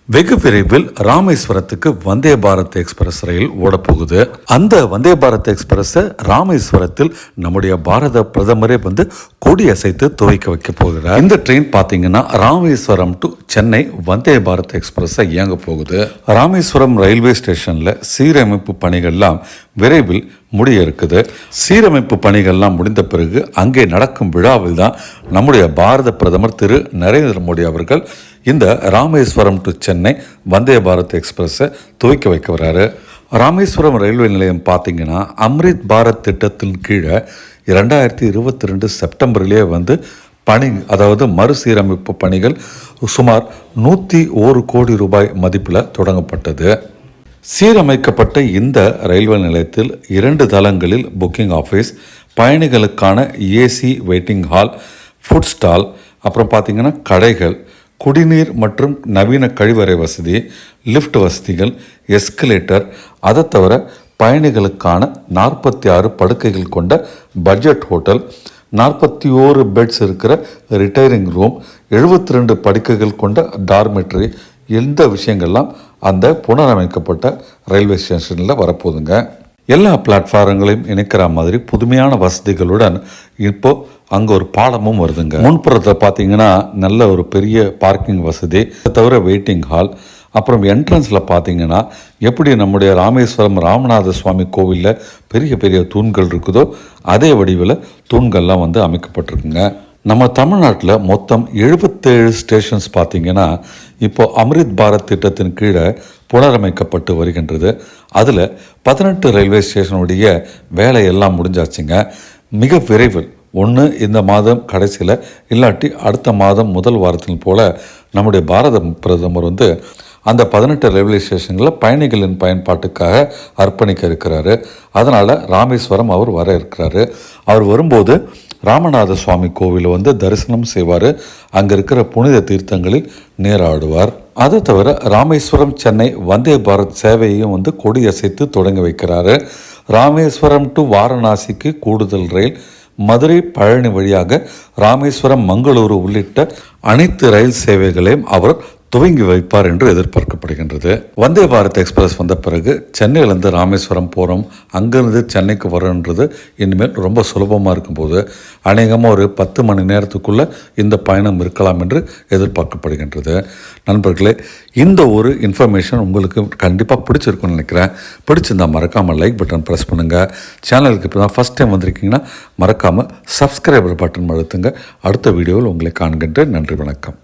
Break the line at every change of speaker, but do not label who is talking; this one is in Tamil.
வெகு விரைவில் ராமேஸ்வரத்துக்கு வந்தே பாரத் எக்ஸ்பிரஸ் ரயில் ஓடப்போகுது. அந்த வந்தே பாரத் எக்ஸ்பிரஸை ராமேஸ்வரத்தில் நம்முடைய பாரத பிரதமரே வந்து கொடி அசைத்து துவக்கி வைக்க போகிறார். இந்த ட்ரெயின் பார்த்தீங்கன்னா ராமேஸ்வரம் டு சென்னை வந்தே பாரத் எக்ஸ்பிரஸை இயங்க போகுது. ராமேஸ்வரம் ரயில்வே ஸ்டேஷனில் சீரமைப்பு பணிகள்லாம் விரைவில் முடிய இருக்குது. சீரமைப்பு பணிகள்லாம் முடிந்த பிறகு அங்கே நடக்கும் விழாவில் தான் நம்முடைய பாரத பிரதமர் திரு நரேந்திர மோடி அவர்கள் இந்த ராமேஸ்வரம் டு சென்னை வந்தே பாரத் எக்ஸ்பிரஸை துவக்கி வைக்க வர்றாரு. ராமேஸ்வரம் ரயில்வே நிலையம் பார்த்தீங்கன்னா அம்ரித் பாரத் திட்டத்தின் கீழே 2022 செப்டம்பர்லேயே வந்து பணி, அதாவது மறுசீரமைப்பு பணிகள் சுமார் 101 கோடி ரூபாய் மதிப்பில் தொடங்கப்பட்டது. சீரமைக்கப்பட்ட இந்த ரயில்வே நிலையத்தில் 2 தளங்களில் புக்கிங் ஆஃபீஸ், பயணிகளுக்கான AC waiting hall, food stall, அப்புறம் பார்த்திங்கன்னா கடைகள், குடிநீர் மற்றும் நவீன கழிவறை வசதி, லிஃப்ட் வசதிகள், எஸ்கலேட்டர், அதை தவிர பயணிகளுக்கான 46 படுக்கைகள் கொண்ட பட்ஜெட் ஹோட்டல், 41 பெட்ஸ் இருக்கிற ரிட்டையரிங் ரூம், 72 படுக்கைகள் கொண்ட டார்மெட்ரி, எந்த விஷயங்கள்லாம் அந்த புனரமைக்கப்பட்ட ரயில்வே ஸ்டேஷனில் வரப்போகுதுங்க. எல்லா பிளாட்ஃபாரங்களையும் இணைக்கிற மாதிரி புதுமையான வசதிகளுடன் இப்போ அங்கே ஒரு பாலமும் வருதுங்க. முன்புறத்தில் பார்த்தீங்கன்னா நல்ல ஒரு பெரிய பார்க்கிங் வசதி, அதை தவிர வெயிட்டிங் ஹால், அப்புறம் என்ட்ரன்ஸில் பார்த்தீங்கன்னா எப்படி நம்முடைய ராமேஸ்வரம் ராமநாத சுவாமி கோவிலில் பெரிய பெரிய தூண்கள் இருக்குதோ அதே வடிவில் தூண்கள்லாம் வந்து அமைக்கப்பட்டிருக்குங்க. நம்ம தமிழ்நாட்டில் மொத்தம் 77 ஸ்டேஷன்ஸ் பார்த்திங்கன்னா இப்போது அம்ரித் பாரத் திட்டத்தின் கீழே புனரமைக்கப்பட்டு வருகின்றது. அதில் 18 ரயில்வே ஸ்டேஷனுடைய வேலையெல்லாம் முடிஞ்சாச்சுங்க. மிக விரைவில் ஒன்று இந்த மாதம் கடைசியில் இல்லாட்டி அடுத்த மாதம் முதல் வாரத்தில் போல் நம்முடைய பாரத பிரதமர் வந்து அந்த 18 ரயில்வே ஸ்டேஷனில் பயணிகளின் பயன்பாட்டுக்காக அர்ப்பணிக்க இருக்கிறாரு. அதனால் ராமேஸ்வரம் அவர் வர இருக்கிறாரு. அவர் வரும்போது ராமநாத சுவாமி கோவிலை வந்து தரிசனம் செய்வார். அங்கே இருக்கிற புனித தீர்த்தங்களில் நீராடுவார். அதை தவிர ராமேஸ்வரம் சென்னை வந்தே பாரத் சேவையையும் வந்து கொடியசைத்து தொடங்கி வைக்கிறாரு. ராமேஸ்வரம் டு வாரணாசிக்கு கூடுதல் ரயில், மதுரை பழனி வழியாக ராமேஸ்வரம் மங்களூரு உள்ளிட்ட அனைத்து ரயில் சேவைகளையும் அவர் துவங்கி வைப்பார் என்று எதிர்பார்க்கப்படுகின்றது. வந்தே பாரத் எக்ஸ்பிரஸ் வந்த பிறகு சென்னையிலேருந்து ராமேஸ்வரம் போகிறோம், அங்கேருந்து சென்னைக்கு வரோன்றது இனிமேல் ரொம்ப சுலபமாக இருக்கும்போது அநேகமாக ஒரு 10 மணி நேரத்துக்குள்ளே இந்த பயணம் இருக்கலாம் என்று எதிர்பார்க்கப்படுகின்றது. நண்பர்களே, இந்த ஒரு இன்ஃபர்மேஷன் உங்களுக்கு கண்டிப்பாக பிடிச்சிருக்குன்னு நினைக்கிறேன். பிடிச்சிருந்தால் மறக்காமல் லைக் பட்டன் ப்ரெஸ் பண்ணுங்கள். சேனலுக்கு இப்போ தான் ஃபஸ்ட் டைம் வந்திருக்கீங்கன்னா மறக்காமல் சப்ஸ்கிரைபர் பட்டன் அழுத்துங்க. அடுத்த வீடியோவில் உங்களை காண்கின்றேன். நன்றி, வணக்கம்.